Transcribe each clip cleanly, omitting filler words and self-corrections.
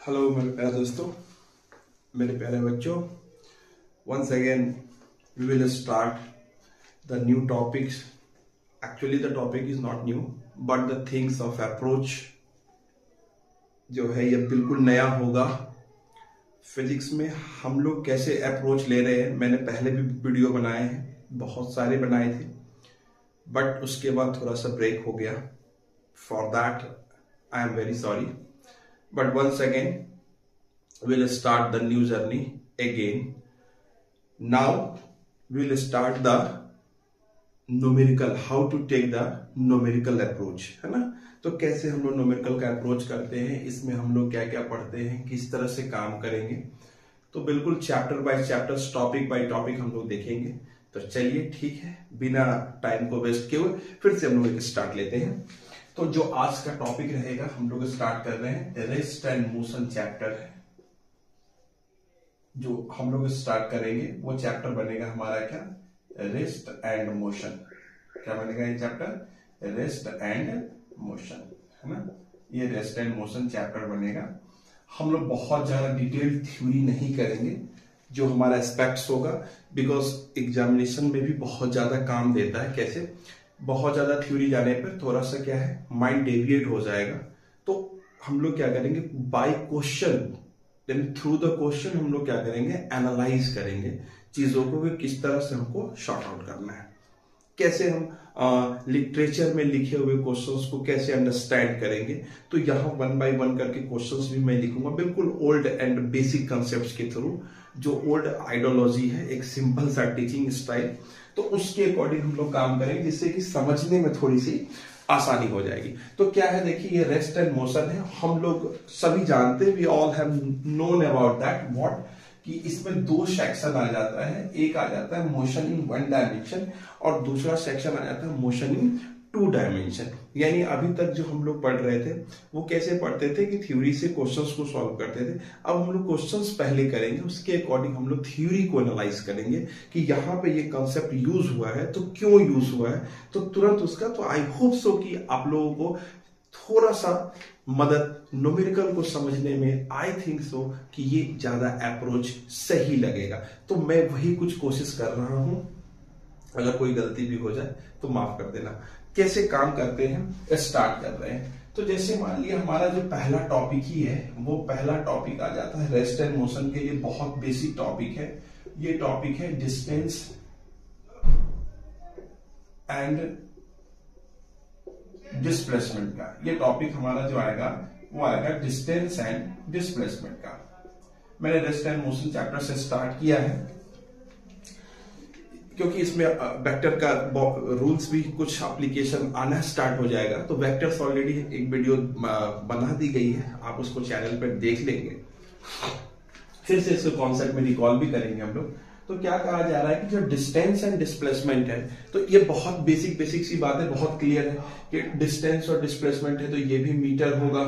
Hello मेरे प्यारे दोस्तों, मेरे प्यारे बच्चों, once again we will start the new topics. Actually the topic is not new but the things of approach जो है ये बिल्कुल नया होगा। फिजिक्स में हम लोग कैसे अप्रोच ले रहे हैं, मैंने पहले भी वीडियो बनाए हैं, बहुत सारे बनाए थे, बट उसके बाद थोड़ा सा ब्रेक हो गया। For that I am very sorry, but once again we'll start the new journey again. Now we'll start the numerical, how to take the numerical approach, है ना। तो कैसे हम लोग न्यूमेरिकल का अप्रोच करते हैं, इसमें हम लोग क्या क्या पढ़ते हैं, किस तरह से काम करेंगे, तो बिल्कुल chapter by chapter, topic by topic हम लोग देखेंगे। तो चलिए ठीक है, बिना टाइम को वेस्ट किए हुए फिर से हम लोग स्टार्ट लेते हैं। तो जो आज का टॉपिक रहेगा, हम लोग स्टार्ट कर रहे हैं रेस्ट एंड मोशन चैप्टर है। जो हम लोग स्टार्ट करेंगे वो चैप्टर बनेगा हमारा क्या, रेस्ट एंड मोशन। क्या बनेगा ये चैप्टर, रेस्ट एंड मोशन, है ना। ये रेस्ट एंड मोशन चैप्टर बनेगा। हम लोग बहुत ज्यादा डिटेल थ्योरी नहीं करेंगे, जो हमारा एस्पेक्ट्स होगा, बिकॉज एग्जामिनेशन में भी बहुत ज्यादा काम देता है। कैसे, बहुत ज्यादा थ्योरी जाने पर थोड़ा सा क्या है, माइंड डेविएट हो जाएगा। तो हम लोग क्या करेंगे, by question, then through the question हम लोग क्या करेंगे, एनालाइज करेंगे चीजों को कि किस तरह से हमको शॉर्ट आउट करना है, कैसे हम लिटरेचर में लिखे हुए क्वेश्चंस को कैसे अंडरस्टैंड करेंगे। तो यहाँ वन बाय वन करके क्वेश्चंस भी मैं लिखूंगा, बिल्कुल ओल्ड एंड बेसिक कंसेप्ट्स के थ्रू, जो ओल्ड आइडियोलॉजी है, एक सिंपल सा टीचिंग स्टाइल, तो उसके अकॉर्डिंग हम लोग काम करेंगे, जिससे कि समझने में थोड़ी सी आसानी हो जाएगी। तो क्या है, देखिए ये रेस्ट एंड मोशन है, हम लोग सभी जानते हैं, we all have known about that what, कि इसमें दो सेक्शन आ जाता है। एक आ जाता है मोशन इन वन डायमेंशन और दूसरा सेक्शन आ जाता है मोशन इन टू डायमेंशन। यानी अभी तक जो हम लोग पढ़ रहे थे वो कैसे पढ़ते थे कि थ्योरी से क्वेश्चंस को सॉल्व करते थे। अब हम लोग क्वेश्चंस पहले करेंगे, उसके अकॉर्डिंग हम लोग थ्योरी को एनालाइज करेंगे कि यहाँ पे ये कंसेप्ट यूज हुआ है तो क्यों यूज हुआ है, तो तुरंत उसका, तो आई होप सो कि आप लोगों को थोड़ा सा मदद न्यूमेरिकल को समझने में, आई थिंक सो कि ये ज्यादा अप्रोच सही लगेगा। तो मैं वही कुछ कोशिश कर रहा हूं, अगर कोई गलती भी हो जाए तो माफ कर देना। कैसे काम करते हैं, स्टार्ट कर रहे हैं। तो जैसे मान लिया हमारा जो पहला टॉपिक ही है, वो पहला टॉपिक आ जाता है रेस्ट एंड मोशन के लिए बहुत बेसिक टॉपिक है। ये टॉपिक है डिस्टेंस एंड डिस्प्लेसमेंट का। ये टॉपिक हमारा जो आएगा वो आएगा डिस्टेंस एंड डिस्प्लेसमेंट का। मैंने रेस्ट एंड मोशन चैप्टर से स्टार्ट किया है, क्योंकि इसमें वेक्टर का रूल्स भी कुछ एप्लीकेशन आना स्टार्ट हो जाएगा। तो वेक्टर्स ऑलरेडी एक वीडियो बना दी गई है, आप उसको चैनल पर देख लेंगे, फिर से इसको कॉन्सेप्ट में रिकॉल भी करेंगे हम लोग। तो क्या कहा जा रहा है कि जो डिस्टेंस एंड डिस्प्लेसमेंट है, तो ये बहुत बेसिक सी बात है, बहुत क्लियर है कि डिस्टेंस और डिस्प्लेसमेंट है तो ये भी मीटर होगा,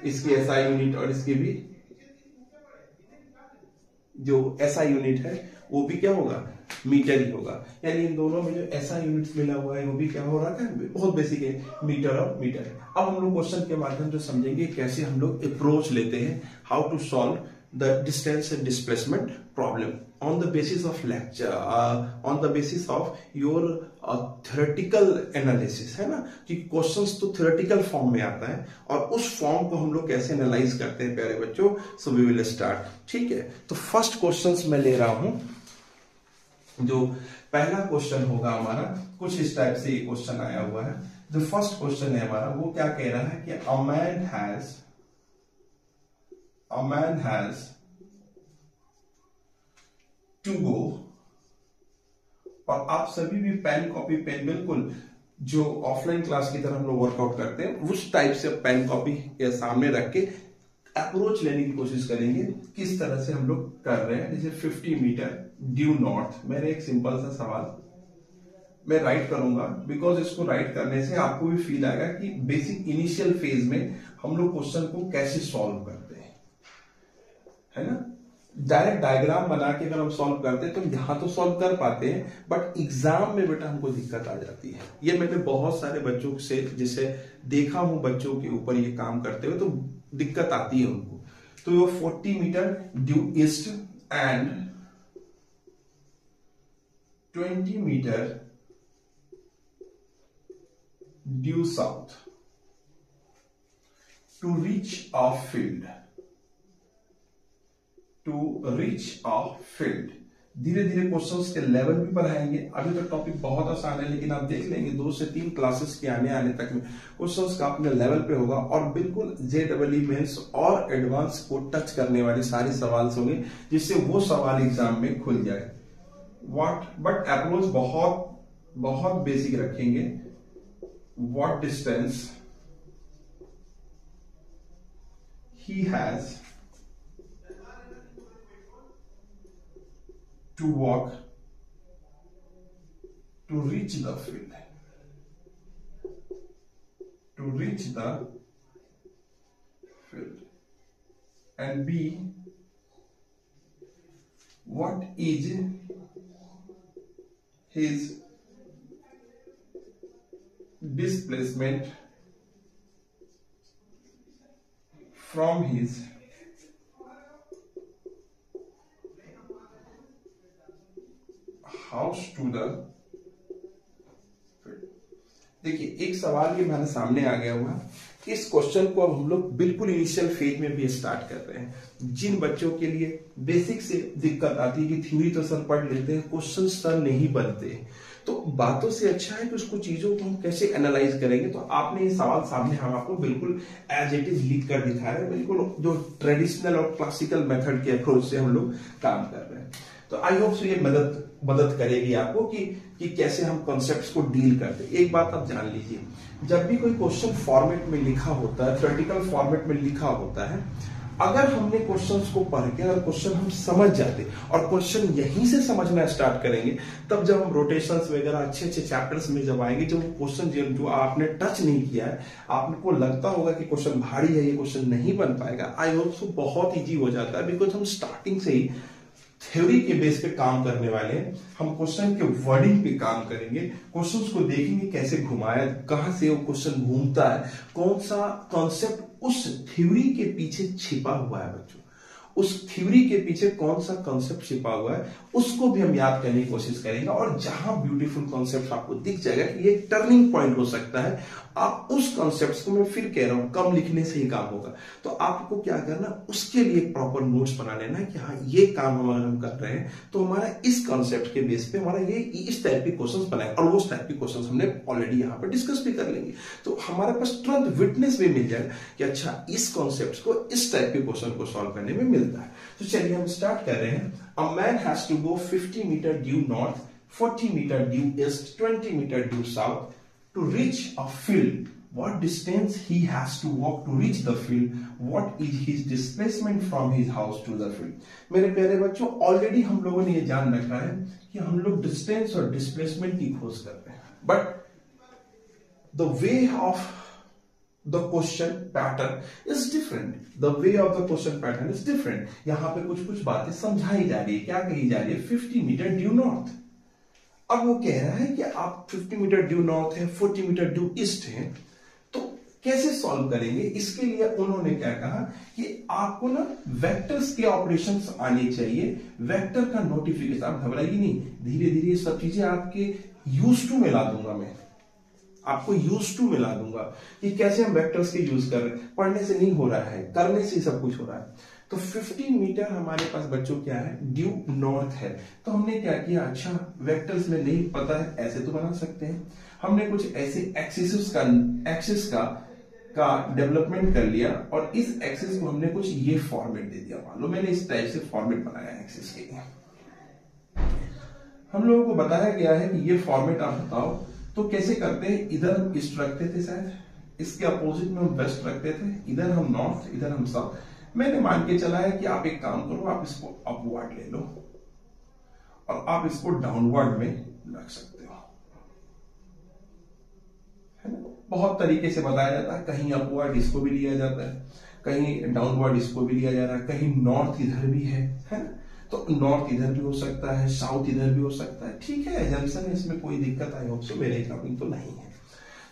इसकी एसआई यूनिट, और इसकी भी जो एसआई यूनिट है वो भी क्या होगा, मीटर ही होगा। यानी इन दोनों में जो एसआई यूनिट मिला हुआ है वो भी क्या हो रहा है, बहुत बेसिक है, मीटर और मीटर। अब हम लोग क्वेश्चन के माध्यम से समझेंगे कैसे हम लोग अप्रोच लेते हैं, how to solve the distance and displacement problem on the basis of lecture, on the basis of your theoretical analysis, है ना, कि क्वेश्चंस तो theoretical फॉर्म में आता है और उस फॉर्म को हम लोग कैसे एनालाइज करते हैं प्यारे बच्चों। सो वी विल स्टार्ट, ठीक है। तो फर्स्ट क्वेश्चंस मैं ले रहा हूं, जो पहला क्वेश्चन होगा हमारा, कुछ इस टाइप से ये क्वेश्चन आया हुआ है। जो फर्स्ट क्वेश्चन है हमारा, वो क्या कह रहा है कि a man has to go, और आप सभी भी पेन कॉपी पेन, बिल्कुल जो ऑफलाइन क्लास की तरह हम लोग वर्कआउट करते हैं उस टाइप से पेन कॉपी के सामने रख के अप्रोच लेने की कोशिश करेंगे। किस तरह से हम लोग कर रहे हैं, जैसे 50 मीटर ड्यू नॉर्थ। मेरे एक सिंपल सा सवाल मैं राइट करूंगा, बिकॉज इसको राइट करने से आपको भी फील आएगा कि बेसिक इनिशियल फेज में हम लोग क्वेश्चन को कैसे सॉल्व करते हैं, है ना। डायरेक्ट डायग्राम बना के अगर हम सॉल्व करते हैं तो यहां तो सॉल्व कर पाते हैं, बट एग्जाम में बेटा हमको दिक्कत आ जाती है। ये मैंने बहुत सारे बच्चों से जिसे देखा हूं, बच्चों के ऊपर ये काम करते हुए, तो दिक्कत आती है उनको। तो 40 metre due east and 20 metre due south to reach a field, to reach a field. धीरे धीरे क्वेश्चंस के लेवल भी बढ़ाएंगे। अभी तो टॉपिक बहुत आसान है, लेकिन आप देख लेंगे 2 से 3 क्लासेस के आने तक में क्वेश्चंस का अपने लेवल पे होगा और बिल्कुल JEE मेंस और एडवांस को टच करने वाले सारे सवाल होंगे, जिससे वो सवाल एग्जाम में खुल जाए। बट अप्रोच बहुत बहुत बेसिक रखेंगे। What distance he has to walk to reach the field, to reach the field, and B, what is his displacement from his house to the field। देखिए एक सवाल ये हमारे सामने आ गया हुआ। इस क्वेश्चन को अब हम लोग बिल्कुल इनिशियल फेज में भी स्टार्ट कर रहे हैं। जिन बच्चों के लिए बेसिक से दिक्कत आती है कि थ्योरी तो सर पढ़ लेते हैं, क्वेश्चन सर नहीं बनते, तो बातों से अच्छा है कि उसको चीजों को हम कैसे एनालाइज करेंगे। तो आपने ये सवाल सामने हम आपको बिल्कुल एज इट इज लिख कर दिखा रहे हैं, बिल्कुल जो ट्रेडिशनल और क्लासिकल मेथड के अप्रोच से हम लोग काम कर रहे हैं। तो आई होप सो ये मदद करेगी आपको कि कैसे हम कॉन्सेप्ट्स को डील करते हैं। एक बात आप जान लीजिए, जब भी कोई क्वेश्चन फॉर्मेट में लिखा होता है, थ्योरेटिकल फॉर्मेट में लिखा होता है, अगर हमने क्वेश्चंस को पढ़ के अगर क्वेश्चन हम समझ जाते और क्वेश्चन यहीं से समझना स्टार्ट करेंगे, तब जब हम रोटेशंस वगैरह अच्छे चैप्टर्स में जब आएंगे, जब क्वेश्चन जो आपने टच नहीं किया है, आपको लगता होगा कि क्वेश्चन भारी है, ये क्वेश्चन नहीं बन पाएगा, आई होप सो बहुत इजी हो जाता है। बिकॉज हम स्टार्टिंग से ही थ्योरी के बेस पे काम करने वाले हैं। हम क्वेश्चन के वर्डिंग पे काम करेंगे, क्वेश्चंस को देखेंगे कैसे घुमाया, कहां से वो क्वेश्चन घूमता है, कौन सा कॉन्सेप्ट उस थ्योरी के पीछे छिपा हुआ है बच्चों, उस थ्योरी के पीछे कौन सा कॉन्सेप्ट छिपा हुआ है, उसको भी हम याद करने की कोशिश करेंगे। और जहां ब्यूटीफुल कॉन्सेप्ट आपको दिख जाएगा कि ये टर्निंग पॉइंट हो सकता है, आप उस कॉन्सेप्ट को, मैं फिर कह रहा हूं, कम लिखने से ही काम होगा। तो आपको क्या करना, उसके लिए प्रॉपर नोट्स बना लेना कि हाँ ये काम हम कर रहे हैं, तो हमारा इस कॉन्सेप्ट के बेस पे हमारा ये इस टाइप के क्वेश्चंस बनाए, और वो टाइप के क्वेश्चंस हमने ऑलरेडी यहाँ पर डिस्कस भी कर लेंगे। तो हमारे पास तुरंत विटनेस भी मिल जाएगा कि अच्छा इस कॉन्सेप्ट को इस टाइप के क्वेश्चन को सॉल्व करने में मिलता है। तो चलिए हम स्टार्ट कर रहे हैं। A man has to go 50 metre due north, 40 metre due east, 20 metre due south to reach a field. What distance he has to walk to reach the field? What is his displacement from his house to the field? मेरे प्यारे बच्चों, already हम लोगों ने ये जान रखा है कि हम लोग डिस्टेंस और डिस्प्लेसमेंट की खोज कर रहे हैं, but the way of the question pattern is different. The way of the question pattern is different. यहां पे कुछ बातें समझाई जा रही है। क्या कही जा रही है? 50 मीटर ड्यू नॉर्थ। अब वो कह रहा है कि आप 50 मीटर ड्यू नॉर्थ है, 40 मीटर ड्यू ईस्ट है, कैसे सॉल्व करेंगे? इसके लिए उन्होंने क्या कहा कि आपको ना वेक्टर्स के ऑपरेशंस आने चाहिए, वेक्टर का नोटिफिकेशन। आप घबराइए नहीं, धीरे धीरे सब चीजें आपके यूज टू मिला दूंगा, मैं आपको यूज टू मिला दूंगा कि कैसे हम वेक्टर्स के यूज कर रहे हैं। पढ़ने से नहीं हो रहा है, करने से सब कुछ हो रहा है। तो 50 मीटर हमारे पास बच्चों क्या है? ड्यू नॉर्थ है। तो हमने क्या किया, अच्छा वेक्टर्स में नहीं पता है, ऐसे तो बना सकते हैं। हमने कुछ ऐसे एक्सिस का डेवलपमेंट कर लिया और इस एक्सिस को हमने कुछ ये फॉर्मेट दे दिया। मान लो मैंने इस टाइप से फॉर्मेट बनाया एक्सिस के लिए। हम लोगों को बताया गया है कि ये फॉर्मेट आप बताओ तो कैसे करते हैं। इधर हम ईस्ट रखते थे, शायद इसके अपोजिट में हम वेस्ट रखते थे, इधर हम नॉर्थ, इधर हम साउथ। मैंने मान के चला है कि आप एक काम करो, आप इसको अपवर्ड ले लो और आप इसको डाउनवर्ड में रख सकते हो, है ना। बहुत तरीके से बताया जाता है, कहीं अपवर्ड इसको भी लिया जाता है, कहीं डाउनवर्ड इसको भी लिया जा रहा है, कहीं नॉर्थ इधर भी है ना। तो नॉर्थ इधर भी हो सकता है, साउथ इधर भी हो सकता है, ठीक है, जंक्शन है, इसमें कोई दिक्कत आई होप सो मेरे अकॉर्डिंग तो नहीं है।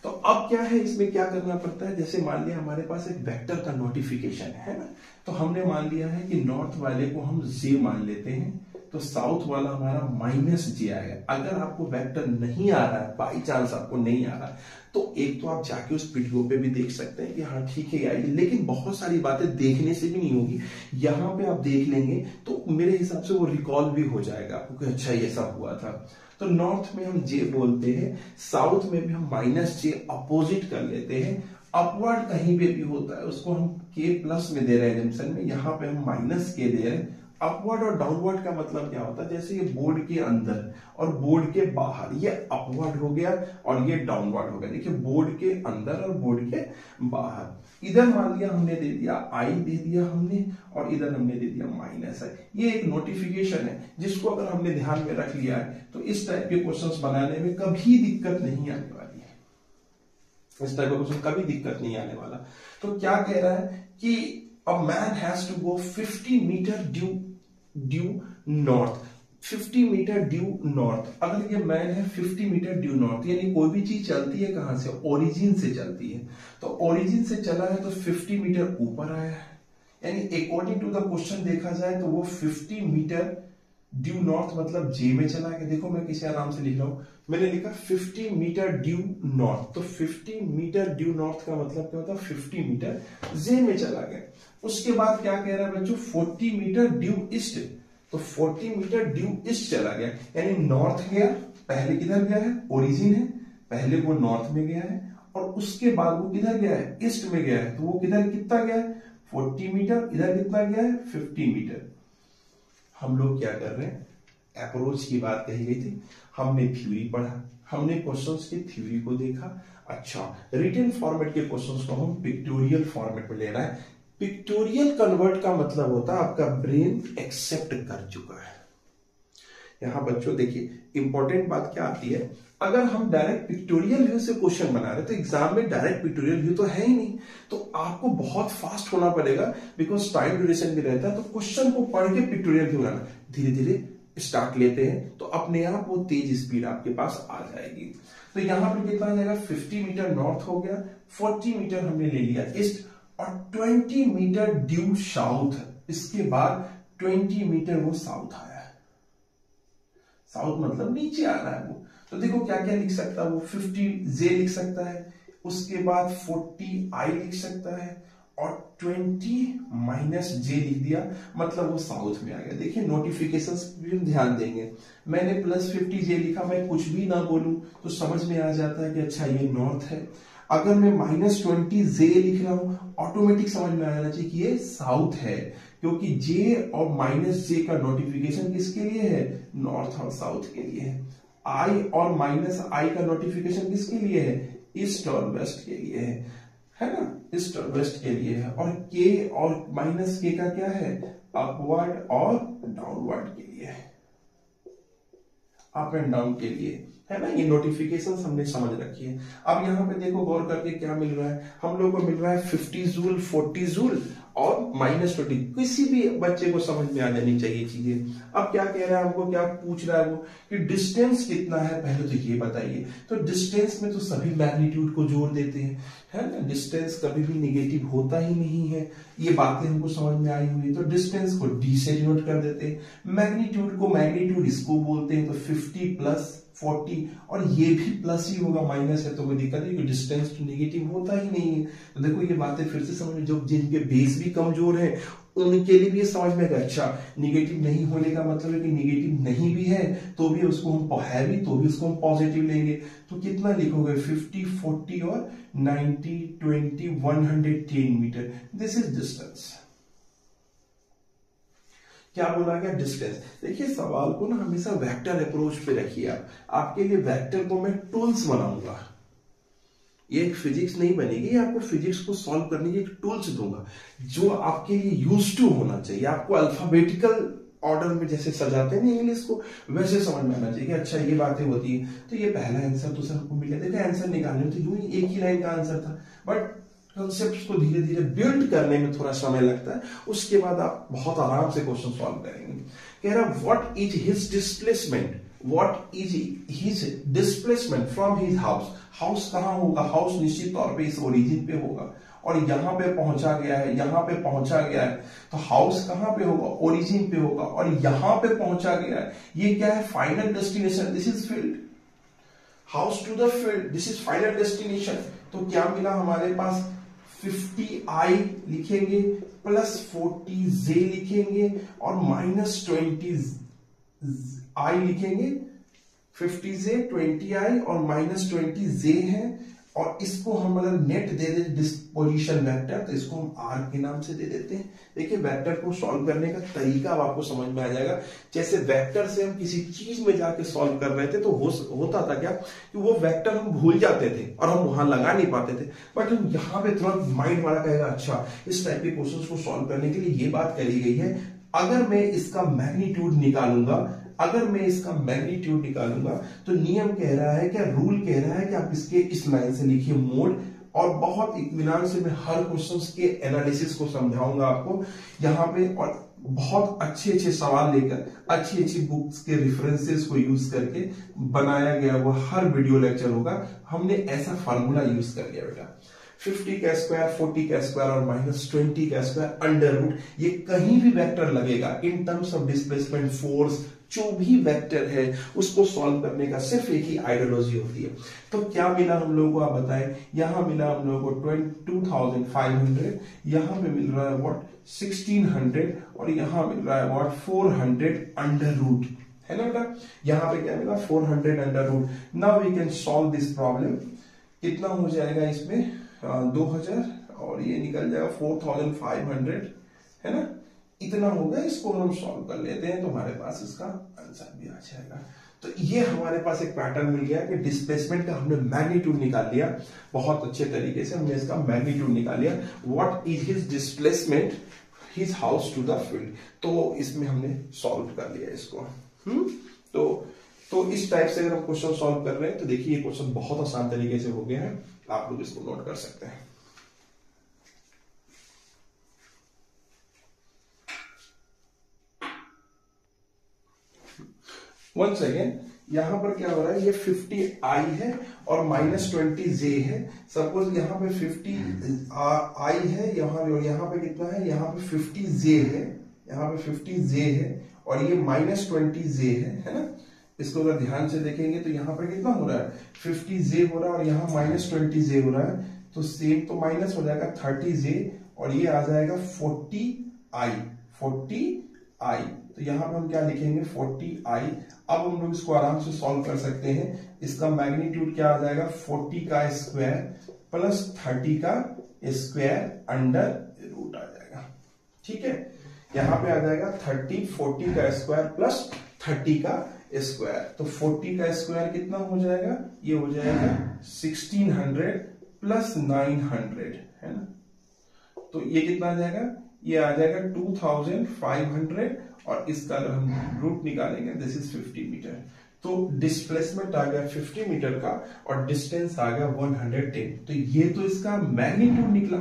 तो अब क्या है, इसमें क्या करना पड़ता है, जैसे मान लिया हमारे पास एक वेक्टर का नोटिफिकेशन है ना, तो हमने मान लिया है कि नॉर्थ वाले को हम जे मान लेते हैं, तो साउथ वाला हमारा माइनस जे आएगा। अगर आपको वेक्टर नहीं आ रहा है, बाई चांस आपको नहीं आ रहा, तो एक तो आप जाके उस वीडियो पे भी देख सकते हैं कि हाँ ठीक है आएगी, लेकिन बहुत सारी बातें देखने से भी नहीं होगी, यहाँ पे आप देख लेंगे तो मेरे हिसाब से वो रिकॉल भी हो जाएगा आपको कि अच्छा ये सब हुआ था। तो नॉर्थ में हम जे बोलते हैं, साउथ में भी हम माइनस जे अपोजिट कर लेते हैं। अपवर्ड कहीं पे भी होता है उसको हम के प्लस में दे रहे हैं जंक्शन में, यहाँ पे हम माइनस के दे रहे हैं। अपवर्ड और डाउनवर्ड का मतलब क्या होता है, जैसे ये बोर्ड के अंदर और बोर्ड के बाहर, ये अपवर्ड हो गया और ये डाउनवर्ड हो गया। देखिए बोर्ड के अंदर और बोर्ड के बाहर, इधर मान लिया हमने दे दिया आई दे दिया हमने, और इधर हमने दे दिया माइनस है। ये एक नोटिफिकेशन है जिसको अगर हमने ध्यान में रख लिया है तो इस टाइप के क्वेश्चंस बनाने में कभी दिक्कत नहीं आने वाली है, इस टाइप का क्वेश्चन कभी दिक्कत नहीं आने वाला। तो क्या कह रहा है कि a man has to go 50 metre due north, 50 metre due north. अगर ये मैन है 50 मीटर ड्यू नॉर्थ, यानी कोई भी चीज चलती है कहां से, ओरिजिन से चलती है, तो ओरिजिन से चला है तो 50 मीटर ऊपर आया है, यानी अकॉर्डिंग टू द क्वेश्चन देखा जाए तो वो 50 मीटर ड्यू नॉर्थ मतलब जे में चला गया। देखो मैं किसी आराम से लिख रहा हूं, मैंने लिखा 50 मीटर ड्यू नॉर्थ, तो 50 मीटर ड्यू नॉर्थ का मतलब क्या होता है, 50 मीटर जे में चला गया। उसके बाद क्या कह रहा है बच्चों, 40 मीटर ड्यू ईस्ट, तो 40 मीटर ड्यू ईस्ट चला गया, यानी नॉर्थ गया, पहले किधर गया है, ओरिजिन है, पहले वो नॉर्थ में गया है और उसके बाद वो किधर गया है, ईस्ट में गया है, तो वो किधर कितना गया है, 40 मीटर, इधर कितना गया है, 50 मीटर। हम लोग क्या कर रहे हैं, अप्रोच की बात कही गई थी, हमने थ्योरी पढ़ा, हमने क्वेश्चंस की थ्योरी को देखा। अच्छा, रिटन फॉर्मेट के क्वेश्चंस को हम पिक्टोरियल फॉर्मेट में ले रहा है। पिक्टोरियल कन्वर्ट का मतलब होता है आपका ब्रेन एक्सेप्ट कर चुका है। यहां बच्चों देखिए इंपॉर्टेंट बात क्या आती है, अगर हम डायरेक्ट पिक्टोरियल व्यू से क्वेश्चन बना रहे तो एग्जाम में डायरेक्ट पिक्टोरियल व्यू तो है ही नहीं, तो आपको बहुत फास्ट होना पड़ेगा, बिकॉज टाइम ड्यूरेशन भी रहता है। तो क्वेश्चन को पढ़ के पिक्टोरियल व्यू बनाना, धीरे धीरे स्टार्ट लेते हैं तो अपने आप वो तेज स्पीड आपके पास आ जाएगी। तो यहां पर कितना आ जाएगा, 50 मीटर नॉर्थ हो गया, 40 मीटर हमने ले लिया ईस्ट और 20 मीटर ड्यू साउथ, इसके बाद 20 मीटर वो साउथ आया, साउथ मतलब नीचे आ रहा है वो। तो देखो क्या क्या लिख सकता है वो, 50 जे लिख सकता है, उसके बाद 40 आई लिख सकता है और 20 माइनस जे लिख दिया, मतलब वो साउथ में आ गया। देखिए नोटिफिकेशंस भी ध्यान देंगे, मैंने प्लस 50 जे लिखा, मैं कुछ भी ना बोलूं तो समझ में आ जाता है कि अच्छा ये नॉर्थ है। अगर मैं माइनस 20 जे लिख रहा हूं, ऑटोमेटिक समझ में आ जाना चाहिए कि ये साउथ है, क्योंकि जे और माइनस जे का नोटिफिकेशन किसके लिए है, नॉर्थ और साउथ के लिए है। आई और माइनस आई का नोटिफिकेशन किसके लिए है, ईस्ट और वेस्ट के लिए है ना, ईस्ट और वेस्ट के लिए है। और के और माइनस के का क्या है, अपवर्ड और डाउनवर्ड के लिए है, अप एंड डाउन के लिए है ना। ये नोटिफिकेशंस हमने समझ रखी है। अब यहाँ पे देखो गौर करके क्या मिल रहा है, हम लोग को मिल रहा है 50 जूल, 40 जूल और -20। किसी भी बच्चे को समझ में आ जानी चाहिए चीजें। अब क्या कह रहा है हमको, क्या पूछ रहा है वो कि डिस्टेंस कितना है, पहले तो ये बताइए। तो डिस्टेंस में तो सभी मैग्नीट्यूड को जोड़ देते हैं, है ना, डिस्टेंस कभी भी निगेटिव होता ही नहीं है, ये बातें हमको समझ में आई हुई। तो डिस्टेंस को डी से डिनोट कर देते हैं, मैग्नीट्यूड को मैग्नीट्यूड इसको बोलते हैं, तो 50 प्लस 40 और ये भी प्लस ही होगा, माइनस है तो कोई दिक्कत नहीं, डिस्टेंस तो नेगेटिव होता ही नहीं है। तो देखो ये बातें फिर से समझ में, जो जिनके बेस भी कमजोर है उनके लिए भी ये समझ में आएगा, अच्छा निगेटिव नहीं होने का मतलब है कि निगेटिव नहीं भी है तो भी उसको हम है भी तो भी उसको हम पॉजिटिव लेंगे। तो कितना लिखोगे, 50, 40 और 90, 20, 110 मीटर, दिस इज डिस्टेंस। क्या बोला गया, डिस्टेंस। देखिए सवाल को ना हमेशा वेक्टर अप्रोच पे रखिए आप, आपके लिए वेक्टर को मैं टूल्स बनाऊंगा, ये एक फिजिक्स नहीं बनेगी, ये आपको फिजिक्स को सॉल्व करने की एक टूल्स दूंगा जो आपके लिए यूज टू होना चाहिए। आपको अल्फाबेटिकल ऑर्डर में जैसे सजाते हैं इंग्लिश को, वैसे समझ में आना चाहिए कि अच्छा ये बातें होती है। तो ये पहला आंसर तो सबको मिला, देखो आंसर निकालने में तो यूं ही एक ही लाइन का आंसर था, बट कॉन्सेप्ट्स को धीरे धीरे बिल्ड करने में थोड़ा समय लगता है, उसके बाद आप बहुत आराम से क्वेश्चन सॉल्व करेंगे। कह रहा what is his displacement, what is his displacement from his house. House कहां होगा, हाउस निश्चित तौर पे इस ओरिजिन पे होगा और यहां पे पहुंचा गया है, यहां पे पहुंचा गया है, तो हाउस कहां पे होगा, ओरिजिन पे होगा और यहां पे पहुंचा गया है। ये क्या है, final destination, this is field, house to the field, this is final destination. तो क्या मिला हमारे पास, 50i लिखेंगे प्लस 40j लिखेंगे और माइनस 20i लिखेंगे। 50j 20i और माइनस 20j है और इसको हम अगर नेट दे दें डिस्पोजिशन वेक्टर तो इसको हम r के नाम से दे देते हैं। देखिए वेक्टर को सॉल्व करने का तरीका अब आपको समझ में आ जाएगा। जैसे वेक्टर से हम किसी चीज में जाके सॉल्व कर रहे थे तो होता था क्या कि वो वेक्टर हम भूल जाते थे और हम वहां लगा नहीं पाते थे, बट हम यहाँ पे तुरंत माइंड वाला कहेगा अच्छा इस टाइप के क्वेश्चन को सॉल्व करने के लिए ये बात करी गई है। अगर मैं इसका मैग्नीट्यूड निकालूंगा, अगर मैं इसका मैग्नीट्यूड निकालूंगा तो नियम कह रहा है, क्या रूल कह रहा है कि आप इसके इस लाइन से लिखिए मोड, और बहुत इत्मीनान से मैं हर क्वेश्चंस के एनालिसिस को समझाऊंगा आपको यहाँ पे, और बहुत अच्छे अच्छे सवाल लेकर अच्छी अच्छी बुक्स के रेफरेंसेस को यूज करके बनाया गया वो हर वीडियो लेक्चर होगा। हमने ऐसा फार्मूला यूज कर लिया बेटा, 50 का स्क्वायर 40 का स्क्वायर और माइनस 20 का स्क्वायर अंडर रूट, ये कहीं भी वेक्टर लगेगा इन टर्म्स ऑफ डिस्प्लेसमेंट फोर्स, जो भी वेक्टर है उसको सॉल्व करने का सिर्फ एक ही आइडियोलॉजी होती है। तो क्या मिला हम लोगों को, आप बताएं। यहां मिला हम लोगों को 2500, यहां पे मिल रहा है व्हाट 1600 और यहां मिल रहा है व्हाट 400 अंडर रूट, है ना बेटा। यहां पे क्या मिला 400 under root. Now we can solve this problem. कितना हो जाएगा इसमें 2000 और ये निकल जाएगा 4500, है ना, इतना होगा। इसको हम सॉल्व कर लेते हैं तो हमारे पास इसका आंसर भी आ जाएगा। तो ये हमारे पास एक पैटर्न मिल गया कि डिस्प्लेसमेंट का हमने मैग्नीट्यूड निकाल लिया, बहुत अच्छे तरीके से हमने इसका मैग्नीट्यूड निकाल लिया। What is his displacement his house to the field, तो इसमें हमने सॉल्व कर लिया इसको। तो इस टाइप से अगर हम क्वेश्चन सॉल्व कर रहे हैं तो देखिए ये क्वेश्चन बहुत आसान तरीके से हो गया है, आप लोग इसको नोट कर सकते हैं। वन सेकेंड, यहां पर क्या हो रहा है, ये 50i है और माइनस 20j है। सपोज यहाँ पे 50i है, यहाँ पे कितना है, यहाँ पे 50j है, यहाँ पे 50j है और ये माइनस 20j है ना। इसको अगर ध्यान से देखेंगे तो यहाँ पर कितना हो रहा है 50j हो रहा है और यहाँ माइनस 20j हो रहा है, तो सेम तो माइनस हो जाएगा 30j और ये आ जाएगा 40i। तो यहाँ पे हम क्या लिखेंगे 40i। अब हम लोग इसको आराम से सॉल्व कर सकते हैं। इसका मैग्नीट्यूड क्या आ जाएगा 40 का स्क्वायर प्लस 30 का स्क्वायर अंडर रूट आ जाएगा, ठीक है। यहाँ पे आ जाएगा 40 का स्क्वायर प्लस 30 का स्क्वायर, तो 40 का स्क्वायर कितना हो जाएगा, ये हो जाएगा 1600 प्लस 900, है ना। तो ये कितना आ जाएगा, ये आ जाएगा 2500 और इसका अगर हम रूट निकालेंगे दिस इज 50 मीटर। तो डिस्प्लेसमेंट आ गया 50 मीटर का और डिस्टेंस आ गया 110। तो ये तो इसका मैग्नीट्यूड निकला।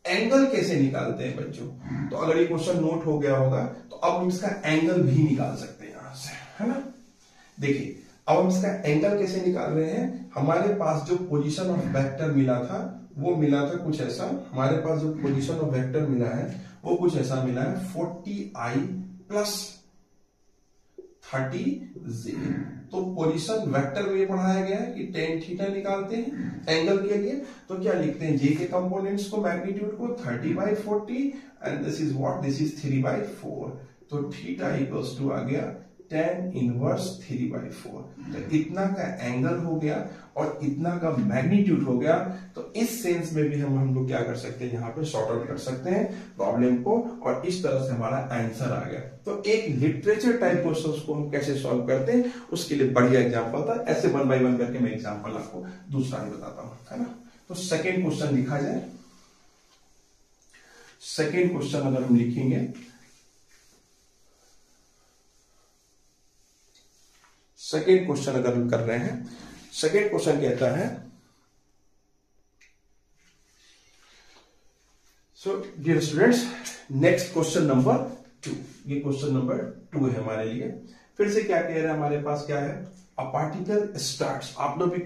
एंगल कैसे निकालते हैं बच्चों, तो अगर ये क्वेश्चन नोट हो गया होगा तो अब हम इसका एंगल भी निकाल सकते हैं यहां से, है ना। देखिए अब हम इसका एंगल कैसे निकाल रहे हैं, हमारे पास जो पोजीशन ऑफ वेक्टर मिला था वो मिला था कुछ ऐसा। हमारे पास जो पोजीशन ऑफ वेक्टर मिला है वो कुछ ऐसा मिला है 40i प्लस 30j। तो पोजीशन वेक्टर में पढ़ाया गया है कि टेन थीटा निकालते हैं एंगल के लिए, तो क्या लिखते हैं जे के कंपोनेंट्स को, मैग्नीट्यूड को 30/40 and this is what, this is 3/4। तो थीटा इक्वल्स टू आ गया tan इनवर्स 3/4। तो इतना का एंगल हो गया और इतना का मैग्नीट्यूड हो गया। तो इस सेंस में भी हम लोग क्या कर सकते हैं, यहाँ पे सॉर्ट आउट कर सकते हैं प्रॉब्लम को और इस तरह से हमारा आंसर आ गया। तो एक लिटरेचर टाइप क्वेश्चंस को हम कैसे सॉल्व करते हैं उसके लिए बढ़िया एग्जांपल था। ऐसे 1 बाय 1 करके मैं एग्जांपल आपको दूसरा भी बताता हूं, है ना। तो सेकेंड क्वेश्चन लिखा जाए। सेकेंड क्वेश्चन अगर हम लिखेंगे, सेकेंड क्वेश्चन अगर हम कर रहे हैं, सेकेंड क्वेश्चन कहता है, so dear students next question number 2, ये क्वेश्चन नंबर 2 है हमारे लिए। फिर से क्या कह रहा है हमारे पास, क्या है, अ पार्टिकल स्टार्ट्स, आप लोग भी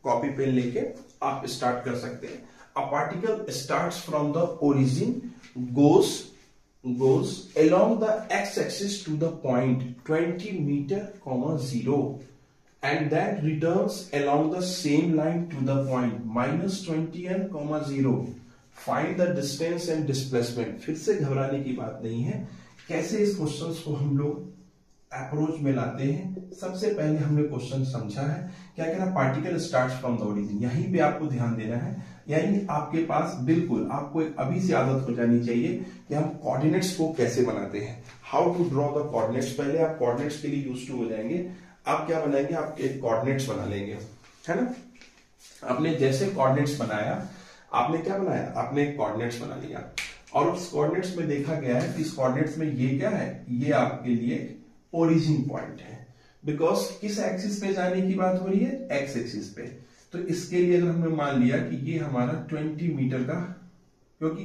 कॉपी पेन लेके आप स्टार्ट कर सकते हैं। A particle starts from the origin, goes along the x-axis to the point 20 meter, 0, and then returns along the same line to the point -20 and 0. Find the distance and displacement। फिर से घबराने की बात नहीं है। कैसे इस क्वेश्चन को हम लोग अप्रोच में लाते हैं, सबसे पहले हमने क्वेश्चन समझा है। क्या कह रहा, particle starts from the origin, यहीं पे आपको ध्यान देना है। यानी आपके पास बिल्कुल आपको एक अभी से आदत हो जानी चाहिए कि हम कोऑर्डिनेट्स को कैसे बनाते हैं, how to draw the coordinates. पहले आप कोऑर्डिनेट्स के लिए यूज्ड टू हो जाएंगे। आप क्या बनाएंगे, आप एक कोऑर्डिनेट्स बना लेंगे, है ना। आपने जैसे कोऑर्डिनेट्स बनाया, आपने क्या बनाया, आपने एक कोऑर्डिनेट्स बना लिया, और उस कोऑर्डिनेट्स में देखा गया है कि इस कोऑर्डिनेट्स में ये क्या है, ये आपके लिए ओरिजिन पॉइंट है। बिकॉज किस एक्सिस पे जाने की बात हो रही है, एक्स एक्सिस पे। तो इसके लिए अगर हमने मान लिया कि ये हमारा 20 मीटर का, क्योंकि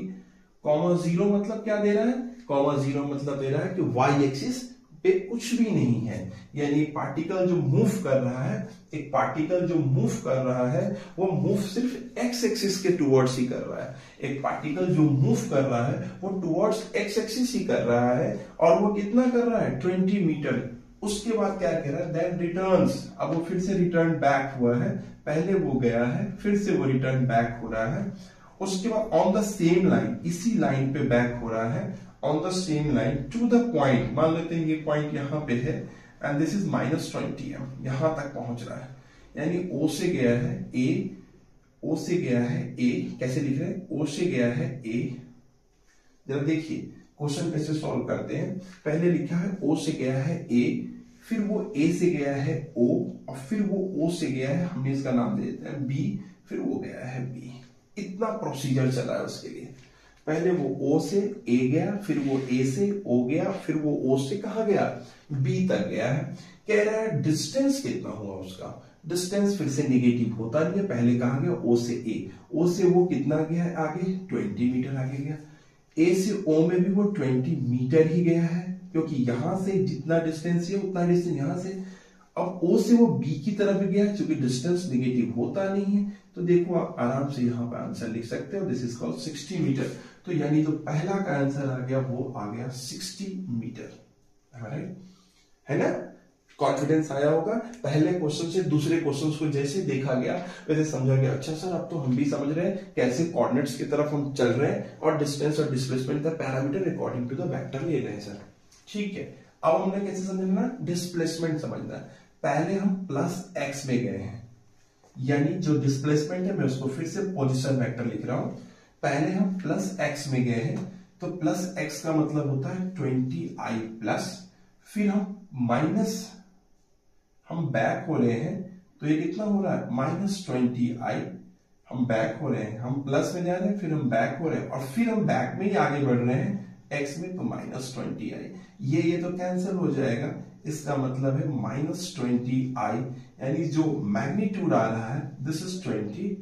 (0) मतलब क्या दे रहा है, (0) मतलब दे रहा है कि वाई एक्सिस पे कुछ भी नहीं है। यानी पार्टिकल जो मूव कर रहा है, एक पार्टिकल जो मूव कर रहा है वो मूव सिर्फ एक्स एक्सिस के टुवर्ड्स ही कर रहा है। एक पार्टिकल जो मूव कर रहा है वो टुवर्ड्स एक्स एक्सिस ही कर रहा है, और वो कितना कर रहा है, 20 मीटर। उसके बाद क्या कह रहा है, देन रिटर्न्स, अब वो फिर से रिटर्न बैक हुआ है, पहले वो गया है, फिर से वो रिटर्न बैक हो रहा है। उसके बाद ऑन द सेम लाइन, इसी लाइन पे बैक हो रहा है, on the same line to the point, मान लेते हैं ये पॉइंट यहां पे है, एंड दिस इज -20 m, यहां तक पहुंच रहा है। यानी ओ से गया है ए, ओ से गया है ए, कैसे लिख रहे हैं, ओ से गया है ए। जरा देखिए क्वेश्चन कैसे सॉल्व करते हैं। पहले लिखा है ओ से गया है ए, फिर वो ए से गया है ओ, और फिर वो ओ से गया है, हमने इसका नाम दे देते हैं बी, फिर वो गया है बी। इतना प्रोसीजर चला है उसके लिए। पहले वो ओ से ए गया, फिर वो ए से ओ गया, फिर वो ओ से कहा गया, बी तक गया है। कह रहा है डिस्टेंस कितना हुआ उसका, डिस्टेंस फिर से निगेटिव होता नहीं है। पहले कहा गया ओ से ए, ओ से वो कितना गया है आगे, 20 मीटर आगे गया। ए से ओ में भी वो 20 मीटर ही गया है, क्योंकि यहां से जितना डिस्टेंस है उतना डिस्टेंस यहां से। अब ओ से वो बी की तरफ गया, क्योंकि डिस्टेंस निगेटिव होता नहीं है। तो देखो आप आराम से यहां पर आंसर लिख सकते हो, दिस इज कॉल्ड 60 मीटर। तो यानी जो पहला का आंसर आ गया वो आ गया 60 मीटर, है ना। कॉन्फिडेंस आया होगा। पहले क्वेश्चन से दूसरे क्वेश्चन को जैसे देखा गया वैसे समझा गया, अच्छा सर अब तो हम भी समझ रहे हैं कैसे कोऑर्डिनेट्स की तरफ हम चल रहे हैं, और डिस्टेंस और डिस्प्लेसमेंट का parameter according to the vector ले रहे हैं सर। ठीक है, अब हमने कैसे समझना, डिस्प्लेसमेंट समझना। पहले हम प्लस एक्स में गए हैं, यानी जो डिस्प्लेसमेंट है मैं उसको फिर से पोजीशन वेक्टर लिख रहा हूं। पहले हम प्लस एक्स में गए हैं, तो प्लस एक्स का मतलब होता है 20i प्लस, फिर हम माइनस, हम बैक हो रहे हैं, तो ये कितना हो रहा है, -20i। हम बैक हो रहे हैं, हम प्लस में जा रहे हैं, फिर हम बैक हो रहे हैं, और फिर हम बैक में ही आगे बढ़ रहे हैं x में, तो -20i। ये तो कैंसिल हो जाएगा, इसका मतलब है -20i, यानी जो मैग्नीट्यूड आ रहा है this is 20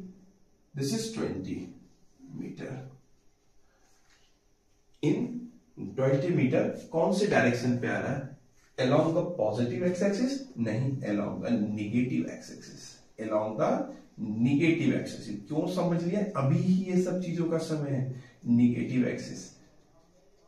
metre. In 20 metre कौन से डायरेक्शन पे आ रहा है, along the positive x-axis, नहीं, along the negative x-axis, along the negative x-axis। क्यों समझ लिया, अभी ही ये सब चीजों का समय है। नेगेटिव एक्सिस,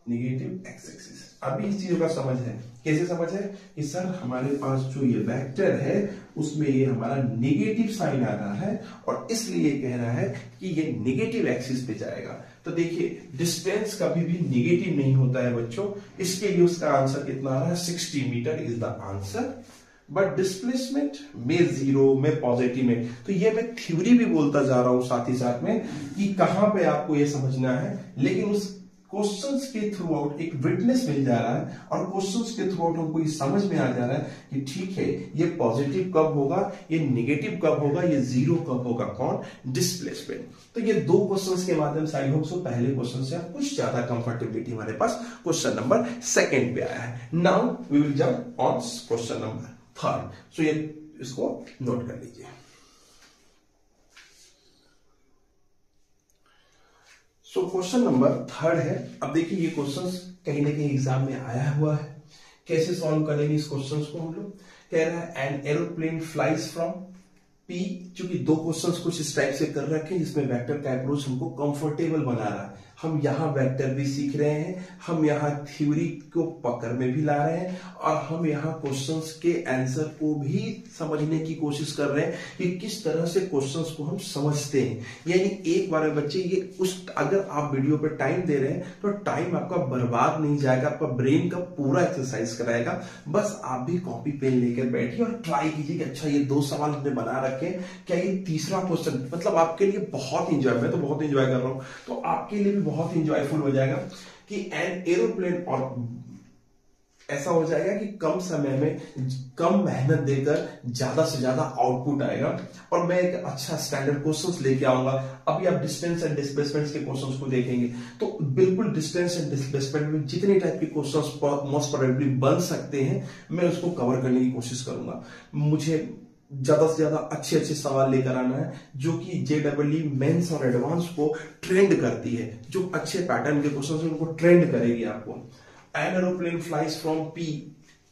नेगेटिव x-axis, अभी इस चीजों का समझ है। कैसे समझ है कि सर हमारे पास जो ये वेक्टर है उसमें ये हमारा नेगेटिव साइन आ रहा है, और इसलिए कह रहा है कि ये नेगेटिव एक्सिस पे जाएगा। तो देखिए डिस्टेंस कभी भी नेगेटिव नहीं होता है बच्चों, इसके लिए उसका आंसर कितना आ रहा है, 60 metre is the answer. But displacement में 0 में पॉजिटिव में, तो ये मैं थ्योरी भी बोलता जा रहा हूं साथ ही साथ में कि कहां पे आपको ये समझना है, लेकिन उस क्वेश्चंस के थ्रू आउट एक विटनेस मिल जा रहा है, और क्वेश्चंस के थ्रू आउट हमको ये समझ में आ जा रहा है कि ठीक है ये पॉजिटिव कब होगा, ये नेगेटिव कब होगा, ये 0 कब होगा, कौन, डिस्प्लेसमेंट। तो ये दो क्वेश्चंस के माध्यम से आई होप सो पहले क्वेश्चन से आप कुछ ज्यादा कंफर्टेबिलिटी हमारे पास क्वेश्चन नंबर 2 पे आया है। Now we will jump on question number 3। So ये इसको नोट कर लीजिए। सो क्वेश्चन नंबर 3 है। अब देखिए ये क्वेश्चन कहीं ना कहीं एग्जाम में आया हुआ है। कैसे सॉल्व करेंगे इस क्वेश्चन को हम लोग? कह रहा है an aeroplane flies from P, चूंकि दो क्वेश्चंस कुछ इस टाइप से कर रखे हैं जिसमें वेक्टर का अप्रोच हमको कंफर्टेबल बना रहा है। हम यहाँ वेक्टर भी सीख रहे हैं, हम यहाँ थ्योरी को पकड़ में भी ला रहे हैं, और हम यहाँ क्वेश्चंस के आंसर को भी समझने की कोशिश कर रहे हैं कि किस तरह से क्वेश्चंस को हम समझते हैं। यानी एक बार बच्चे ये अगर आप वीडियो पे टाइम दे रहे हैं तो टाइम आपका बर्बाद नहीं जाएगा, आपका ब्रेन का पूरा एक्सरसाइज कराएगा। बस आप भी कॉपी पेन लेकर बैठिए और ट्राई कीजिए कि अच्छा ये 2 सवाल हमने बना रखे हैं, क्या ये तीसरा क्वेश्चन मतलब आपके लिए बहुत इंजॉय, मैं तो बहुत इंजॉय कर रहा हूं, तो आपके लिए भी बहुत इंजॉयफुल हो जाएगा कि एन एरोप्लेन, और ऐसा हो जाएगा कि कम समय में कम मेहनत देकर ज्यादा से ज्यादा आउटपुट आएगा। और मैं एक अच्छा स्टैंडर्ड क्वेश्चंस लेके आऊंगा। अभी आप डिस्टेंस एंड डिस्प्लेसमेंट के क्वेश्चंस को देखेंगे तो बिल्कुल डिस्टेंस एंड डिस्प्लेसमेंट में जितने टाइप के क्वेश्चंस मोस्ट प्रोबेबली बन सकते हैं मैं उसको कवर करने की कोशिश करूंगा। मुझे ज्यादा से ज्यादा अच्छे सवाल लेकर आना है जो कि जेईई मेंस और एडवांस को ट्रेंड करती है, जो अच्छे पैटर्न के क्वेश्चंस हैं उनको ट्रेंड करेगी आपको। An aeroplane flies from P,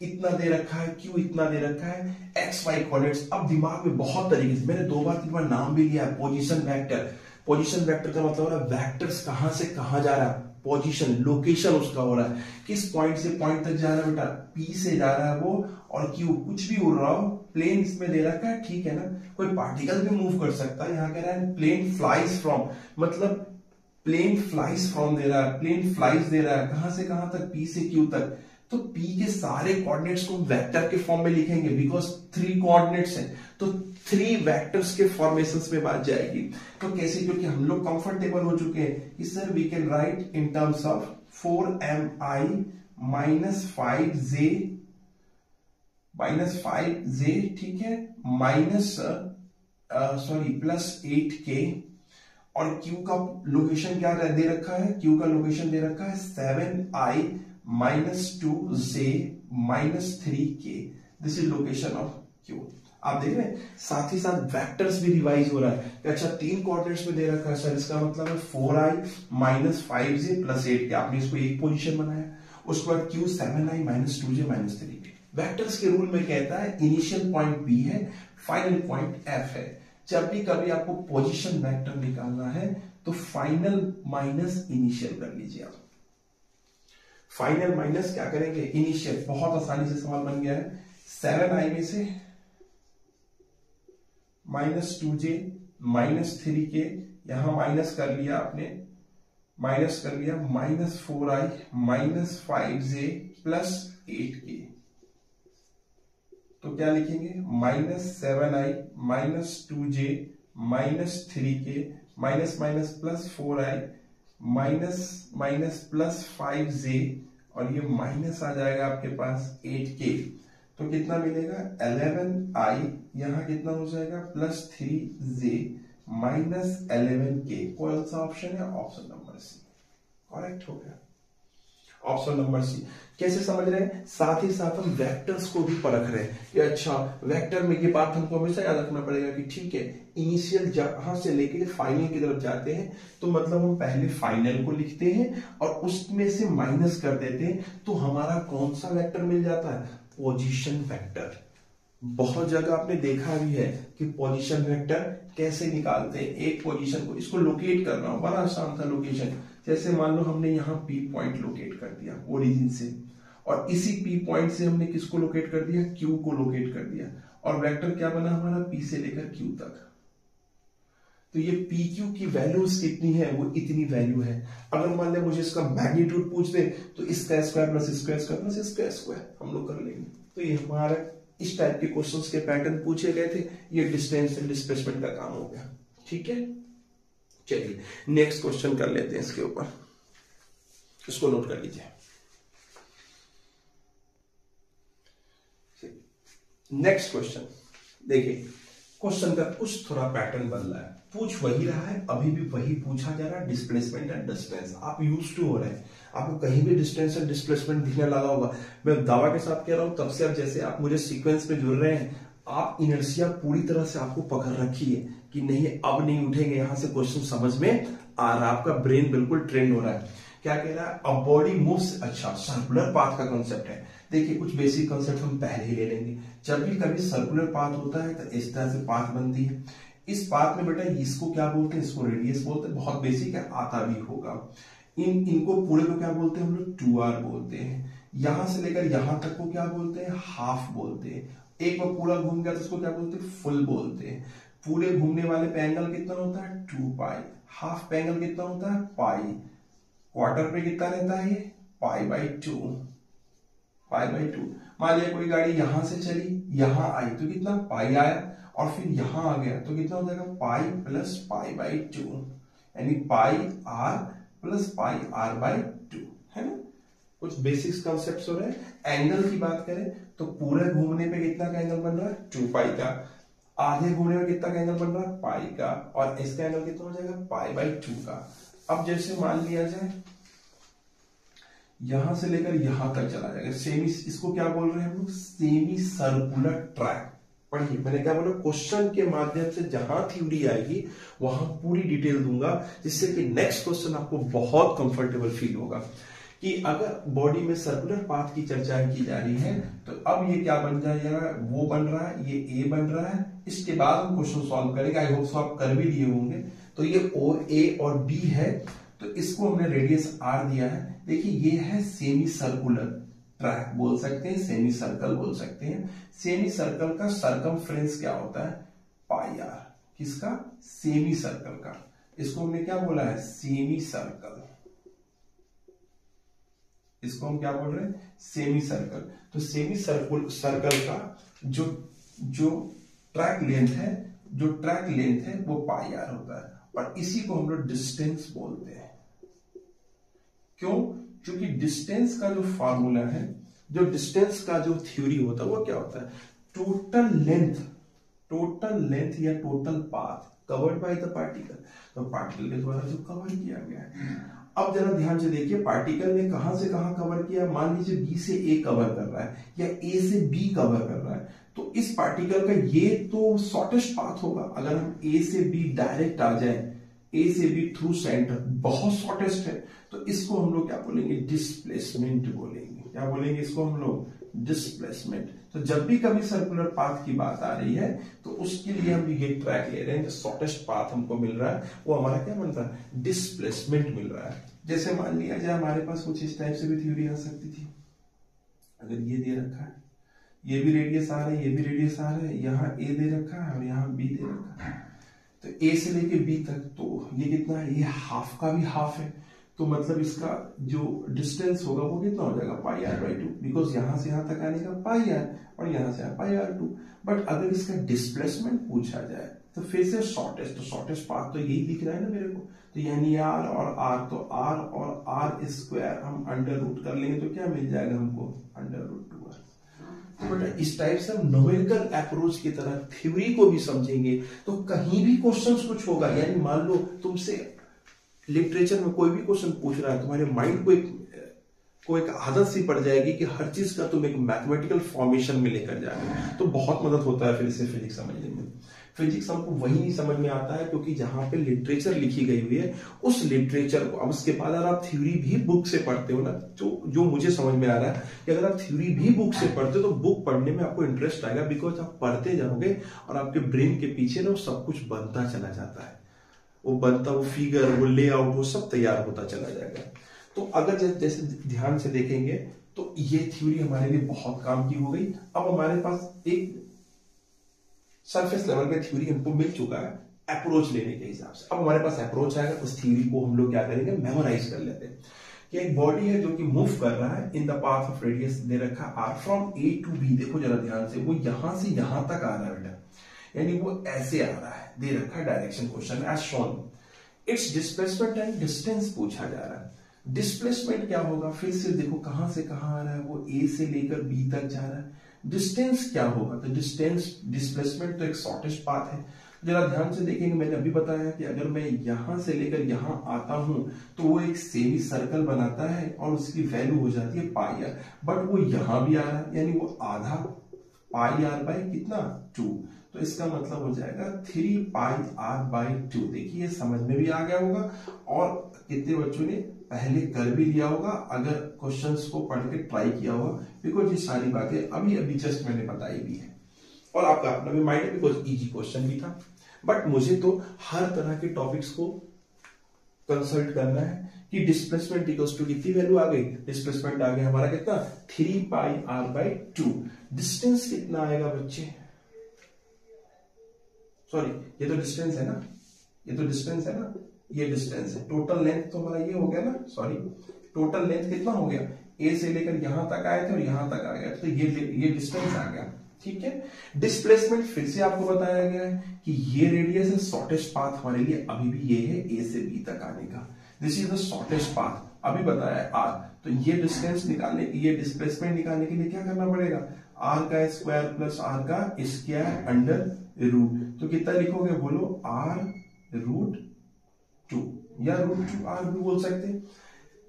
इतना दे रखा है, क्यू इतना दे रखा है, एक्स वाई कोऑर्डिनेट्स। अब दिमाग में बहुत तरीके से मैंने 2 बार 3 बार नाम भी लिया है, पोजीशन वेक्टर। पोजीशन वेक्टर का मतलब है वेक्टर्स कहां से कहां जा रहा है, पोजीशन लोकेशन उसका हो रहा है, किस पॉइंट से पॉइंट तक जा रहा है बेटा, पी से जा रहा है वो, और क्यू कुछ भी उड़ रहा हो, प्लेन इसमें दे रखा है, ठीक है ना, कोई पार्टिकल भी मूव कर सकता है। यहां कह रहा है प्लेन फ्लाइज फ्रॉम, मतलब प्लेन फ्लाइज फ्रॉम दे रहा है, प्लेन फ्लाइज दे रहा है कहां से कहां तक, पी से क्यू तक। तो पी के सारे कोऑर्डिनेट्स को वेक्टर के फॉर्म में लिखेंगे बिकॉज 3 कोऑर्डिनेट्स हैं, तो 3 वेक्टर्स के फॉर्मेशंस में बात जाएगी। तो कैसे, क्योंकि हम लोग कंफर्टेबल हो चुके हैं कि sir we can write in terms of 4mi minus 5j, ठीक है, माइनस प्लस 8k, और Q का लोकेशन क्या दे रखा है, Q का लोकेशन दे रखा है 7i minus 2j minus 3k। This is location of Q। आप देख रहे हैं साथ ही साथ वेक्टर्स भी रिवाइज हो रहा है कि अच्छा 3 कोऑर्डिनेट्स में दे रखा है सर, इसका मतलब है 4i minus 5j plus 8k। आपने इसको एक पोजीशन बनाया, उसके बाद Q 7i minus 2j minus 3k। Vectors के रूल में कहता है इनिशियल पॉइंट P है, फाइनल पॉइंट F है। जब भी कभी आपको पोजीशन वेक्टर निकालना है तो फाइनल माइनस इनिशियल कर लीजिए आप। फाइनल माइनस क्या करेंगे, इनिशियल। बहुत आसानी से सवाल बन गया है। 7i में से माइनस 2j माइनस 3k, यहां माइनस कर लिया आपने, माइनस कर लिया, minus 4i minus 5j plus 8k। तो क्या लिखेंगे, minus 7i minus 2j minus 3k, minus minus plus 4i minus minus plus 5j, और ये माइनस आ जाएगा आपके पास 8k। तो कितना मिलेगा, 11i, यहां कितना हो जाएगा, प्लस 3j माइनस 11k। कौन सा ऑप्शन है, ऑप्शन नंबर सी करेक्ट हो गया, ऑप्शन नंबर सी। कैसे समझ रहे हैं, साथ ही साथ हम वेक्टर्स को भी परख रहे हैं कि अच्छा वेक्टर में ये बात हमको हमेशा याद रखना पड़ेगा कि ठीक है इनिशियल जहां से लेके फाइनल की तरफ जाते हैं तो मतलब हम पहले फाइनल को लिखते हैं और उसमें से माइनस कर देते हैं, तो हमारा कौन सा वेक्टर मिल जाता है, पोजीशन वेक्टर। बहुत जगह आपने देखा भी है कि पोजीशन वेक्टर कैसे निकालते हैं। एक पोजीशन को, इसको लोकेट करना हो, बड़ा आसान था लोकेशन। जैसे मान लो हमने यहाँ P पॉइंट लोकेट कर दिया ओरिजिन से, और इसी P पॉइंट से हमने किसको लोकेट कर दिया, Q को लोकेट कर दिया, और वेक्टर क्या बना हमारा, P से लेकर Q तक। तो ये PQ की वैल्यूज कितनी है, वो इतनी वैल्यू है। अगर मान ले मुझे इसका मैग्नीट्यूड पूछ दे तो इसका square plus square square plus square square हम लोग कर लेंगे। तो ये हमारा इस टाइप के क्वेश्चंस के पैटर्न पूछे गए थे। ये डिस्टेंस एंड डिस्प्लेसमेंट का काम हो गया, ठीक है। चलिए नेक्स्ट क्वेश्चन कर लेते हैं इसके ऊपर, इसको नोट कर लीजिए। नेक्स्ट क्वेश्चन देखिए, क्वेश्चन का कुछ थोड़ा पैटर्न बदला है, पूछ वही रहा है, अभी भी वही पूछा जा रहा है, डिस्प्लेसमेंट एंड डिस्टेंस। आप यूज्ड टू हो रहे हैं, आपको कहीं भी डिस्टेंस एंड डिस्प्लेसमेंट दिखने लगा होगा। मैं दावा के साथ कह रहा हूं, तब से अब जैसे आप मुझे सीक्वेंस में जुड़ रहे हैं, आप इनर्शिया पूरी तरह से आपको पकड़ रखी है कि नहीं अब नहीं उठेंगे, यहां से क्वेश्चन समझ में आ रहा है, आपका ब्रेन बिल्कुल ट्रेंड हो रहा है। क्या कह रहा है, अ बॉडी मूव्स, अच्छा सर्कुलर पाथ का कॉन्सेप्ट है। देखिए कुछ बेसिक कॉन्सेप्ट हम पहले ही ले लेंगे। जब भी कभी सर्कुलर पाथ होता है तो इस तरह से पाथ बनती है। इस पाथ में बेटा इसको क्या बोलते हैं, इसको रेडियस बोलते हैं, बहुत बेसिक है, आता भी होगा। इनको पूरे को क्या बोलते हैं हम लोग, 2r बोलते हैं। यहां से लेकर यहां तक को क्या बोलते हैं, हाफ बोलते हैं। एक बार पूरा घूम गया तो उसको क्या बोलते हैं, फुल बोलते हैं। पूरे घूमने वाले पे एंगल कितना होता है, 2 पाई। हाफ पे एंगल कितना होता है, पाई। क्वार्टर पे कितना रहता है ये, पाई/2। पाई/2। मान लिया कोई गाड़ी यहां से चली, यहां आई तो कितना पाई आया, और फिर यहां आ गया तो कितना हो जाएगा, पाई प्लस पाई/2, यानी पाई आर प्लस पाई r/2, है ना। कुछ बेसिक्स कॉन्सेप्ट्स हो रहे हैं। एंगल की बात करें तो पूरे घूमने पे कितना का एंगल बन रहा है, 2 पाई का। आधे घूमने में कितना का एंगल बन रहा है, पाई का, और इसका एंगल कितना हो जाएगा, पाई/2 का। अब जैसे मान लिया जाए यहां से लेकर यहां तक चला जाएगा, सेमी, इसको क्या बोल रहे हैं हम लोग, सेमी सर्कुलर ट्रैक। पढ़िए, मैंने क्या बोला, क्वेश्चन के माध्यम से जहां थ्योरी आएगी वहां पूरी डिटेल दूंगा, जिससे कि नेक्स्ट क्वेश्चन आपको बहुत कंफर्टेबल फील होगा। कि अगर बॉडी में सर्कुलर पाथ की चर्चा की जा रही है तो अब ये क्या बन जाएगा, वो बन रहा है, ये ए बन रहा है। इसके बाद हम क्वेश्चन सॉल्व करेंगे, आई होप सो आप कर भी दिए होंगे। तो ये ओ ए और बी है, तो इसको हमने रेडियस आर दिया है। देखिए ये है सेमी सर्कुलर ट्रैक बोल सकते हैं, सेमी सर्कल बोल सकते हैं। सेमी सर्कल का सरकमफ्रेंस क्या होता है, पाई आर। किसका, सेमी सर्कल का। इसको हमने क्या बोला है, सेमी सर्कल। इसको हम क्या बोल रहे हैं, सेमी सर्कल। तो सेमी सर्कल का जो ट्रैक लेंथ है वो पाई आर होता है, और इसी को हम लोग डिस्टेंस बोलते हैं। क्यों, क्योंकि डिस्टेंस का जो फार्मूला है, जो डिस्टेंस का जो थ्योरी होता है वो क्या होता है, टोटल लेंथ या total path covered by the particle. तो पार्टिकल के द्वारा जो कवर किया गया है। अब जरा ध्यान से देखिए, पार्टिकल ने कहां से कहां कवर किया। मान लीजिए बी से ए कवर कर रहा है या ए से बी कवर कर रहा है, तो इस पार्टिकल का ये तो शॉर्टेस्ट पाथ होगा। अगर हम ए से बी डायरेक्ट आ जाए, ए से बी थ्रू सेंटर, बहुत शॉर्टेस्ट है, तो इसको हम लोग क्या बोलेंगे, डिस्प्लेसमेंट बोलेंगे। क्या बोलेंगे इसको हम लोग, डिस्प्लेसमेंट। तो जब भी कभी सर्कुलर पाथ की बात आ रही है तो उसके लिए हम ये ट्रैक ले रहे हैं, जो शॉर्टेस्ट पाथ हमको मिल रहा है वो हमारा क्या बन रहा है, डिस्प्लेसमेंट मिल रहा है। जैसे मान लिया जाए हमारे पास कुछ इस टाइप से भी थ्योरी आ सकती थी। अगर ये दे रखा है, ये भी रेडियस आ रहा है, ये भी रेडियस आ रहा है, यहाँ ए दे रखा है और यहाँ बी दे रखा है, तो ए से लेके बी तक तो ये कितना है, ये हाफ का भी हाफ है, तो मतलब इसका जो डिस्टेंस होगा वो कितना हो जाएगा, पाई r/2, बिकॉज यहां से यहां तक आने का पाई आर और यहां से पाई r2। बट अगर इसका डिस्प्लेसमेंट पूछा जाए तो फिर से शॉर्टेस्ट पाथ तो यही दिख रहा है ना मेरे को, तो यानी आर और आर, तो आर और आर स्क्वायर हम अंडर रूट कर लेंगे तो क्या मिल जाएगा हमको, √2r। तो बेटा इस टाइप से हम न्यूमेरिकल अप्रोच की तरह थ्योरी को भी समझेंगे तो कहीं भी क्वेश्चंस कुछ होगा। यानी मान लो तुमसे लिटरेचर में कोई भी क्वेश्चन पूछ रहा है, तुम्हारे माइंड को एक आदत सी पड़ जाएगी कि हर चीज का तुम एक मैथमेटिकल फॉर्मेशन में लेकर जाओगे, तो बहुत मदद होता है फिर से फिजिक्स समझने में। फिजिक्स हमको वही नहीं समझ में आता है क्योंकि जहां पे लिटरेचर लिखी गई हुई है उस लिटरेचर को, अब उसके बाद अगर आप थ्योरी भी बुक से पढ़ते हो ना, तो जो मुझे समझ में आ रहा है कि अगर आप थ्योरी भी बुक से पढ़ते हो तो बुक पढ़ने में आपको इंटरेस्ट आएगा, बिकॉज आप पढ़ते जाओगे और आपके ब्रेन के पीछे ना वो सब कुछ बनता चला जाता है, वो फिगर, वो लेआउट, वो सब तैयार होता चला जाएगा। तो अगर जैसे ध्यान से देखेंगे तो ये थ्योरी हमारे लिए बहुत काम की हो गई। अब हमारे पास एक सरफेस लेवल पे थ्योरी हमको मिल चुका है अप्रोच लेने के हिसाब से। अब हमारे पास अप्रोच आएगा, उस थ्योरी को हम लोग क्या करेंगे, मेमोराइज कर लेते हैं कि एक बॉडी है जो कि मूव कर रहा है in the path of radius दे रखा R from A to B. देखो जरा ध्यान से, वो यहां से यहां तक आ रहा है बेटा, यानी वो ऐसे आ रहा है, दे रखा है direction question as shown. It's displacement and distance पूछा जा रहा है। डिस्प्लेसमेंट क्या होगा, फिर से देखो कहां से कहां आ रहा है, वो ए से लेकर बी तक जा रहा है। डिस्टेंस क्या होगा, तो डिस्प्लेसमेंट तो एक शॉर्टेस्ट पाथ है। जरा ध्यान से देखेंगे, मैंने अभी बताया कि अगर मैं यहां से लेकर यहां आता हूं तो वो एक सेमी सर्कल बनाता है और उसकी वैल्यू हो जाती है पाई आर, बट वो यहां भी आ रहा है, यानी वो आधा पाई आर बाय कितना 2। तो तो इसका मतलब हो जाएगा 3πr/2। देखिए ये समझ में भी आ गया होगा और कितने बच्चों ने पहले कर भी लिया होगा अगर क्वेश्चंस को पढ़ के ट्राई किया होगा, बिकॉज ये सारी बातें अभी अभी जस्ट मैंने बताई भी है और आपका अपना भी माइंड है बिकॉज इजी क्वेश्चन भी था। बट मुझे तो हर तरह के टॉपिक्स को कंसल्ट करना है कि डिस्प्लेसमेंट इक्वल्स टू कितनी वैल्यू आ गई, डिस्प्लेसमेंट आ गया हमारा कितना 3πr/2। डिस्टेंस कितना आएगा बच्चे, सॉरी ये तो डिस्टेंस है ना, ये तो डिस्टेंस है ना, ये डिस्टेंस है। टोटल लेंथ तो हमारा ये हो गया ना, सॉरी टोटल लेंथ कितना हो गया, ए से लेकर यहां तक आए थे और यहां तक आ गया, तो ये डिस्टेंस आ गया। ठीक है, डिस्प्लेसमेंट फिर से आपको बताया गया है कि ये रेडियस है, शॉर्टेस्ट पाथ हमारे लिए अभी भी ये है ए से बी तक आने का, this is the shortest path, अभी बताया है आर। तो ये डिस्टेंस निकालने, ये डिस्प्लेसमेंट निकालने के लिए क्या करना पड़ेगा, आर का स्क्वायर प्लस आर का स्क्वायर अंडर रूट। तो कितना लिखोगे बोलो, r√2 या √2 आर भी बोल सकते हैं।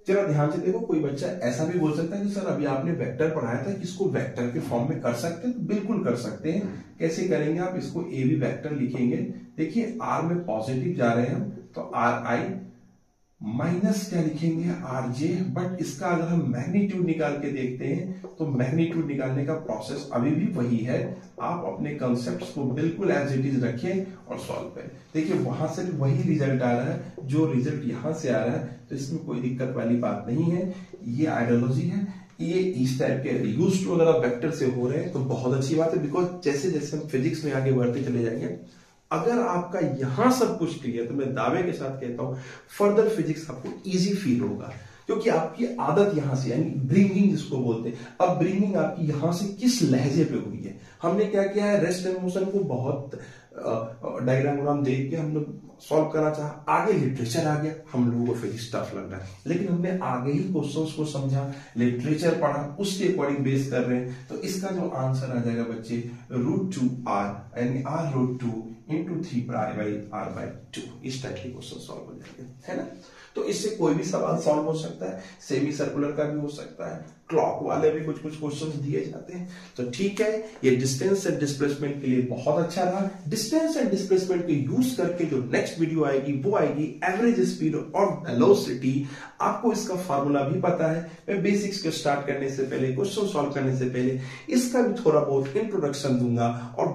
चलो ध्यान से देखो, कोई बच्चा ऐसा भी बोल सकता है कि सर अभी आपने वेक्टर पढ़ाया था, इसको वेक्टर के फॉर्म में कर सकते हैं, तो बिल्कुल कर सकते हैं। कैसे करेंगे आप, इसको ए बी वेक्टर लिखेंगे। देखिए आर में पॉजिटिव जा रहे हैं हम, तो आर आई माइनस क्या लिखेंगे, आर जे। बट इसका अगर हम मैग्नीट्यूड निकाल के देखते हैं तो मैग्नीट्यूड निकालने का प्रोसेस अभी भी वही है। आप अपने कॉन्सेप्ट्स को बिल्कुल एज इट इज रखें और सॉल्व करें। देखिए वहां से भी वही रिजल्ट आ रहा है जो रिजल्ट यहां से आ रहा है, तो इसमें कोई दिक्कत वाली बात नहीं है। ये आइडियोलॉजी है, ये इस टाइप के यूज टू अगर आप वेक्टर से हो रहे हैं तो बहुत अच्छी बात है, बिकॉज जैसे जैसे हम फिजिक्स में आगे बढ़ते चले जाएंगे, अगर आपका यहां सब कुछ क्लियर, तो मैं दावे के साथ कहता हूं फर्दर फिजिक्स आपको इजी फील होगा, क्योंकि आपकी आदत यहां से, यानी ब्रिंगिंग जिसको बोलते हैं। अब ब्रिंगिंग आपकी यहां से किस लहजे पे हुई है, हमने क्या किया है, रेस्ट एंड मोशन को बहुत डायग्राम देख के हम लोग सॉल्व करना चाहा, आगे लिटरेचर आ गया, हम लोगों को फिजिक्स टफ लग रहा है, लेकिन हमने आगे ही क्वेश्चंस को समझा, लिटरेचर पढ़ा, उसके अकॉर्डिंग बेस कर रहे हैं। तो इसका जो आंसर आ जाएगा बच्चे √2r, यानी r√2 इंटू 3πr/2, इस टाइप के क्वेश्चन सॉल्व हो जाएंगे, है ना। तो इससे कोई भी सवाल सॉल्व हो सकता है, सेमी सर्कुलर का भी हो सकता है, क्लॉक वाले भी कुछ कुछ क्वेश्चंस दिए जाते हैं। तो ठीक है, ये डिस्टेंस एंड डिस्प्लेसमेंट के लिए बहुत अच्छा रहा। डिस्टेंस एंड डिस्प्लेसमेंट को यूज करके जो नेक्स्ट वीडियो आएगी वो आएगी एवरेज स्पीड और वेलोसिटी। आपको इसका फॉर्मूला भी पता है, मैं बेसिक्स को स्टार्ट करने से पहले, क्वेश्चन सॉल्व करने से पहले इसका भी थोड़ा बहुत इंट्रोडक्शन दूंगा, और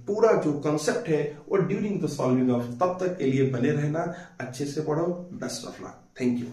पूरा जो कंसेप्ट है वो ड्यूरिंग द सॉल्विंग ऑफ। तब तक के लिए बने रहना, अच्छे से पढ़ो, best of luck, thank you.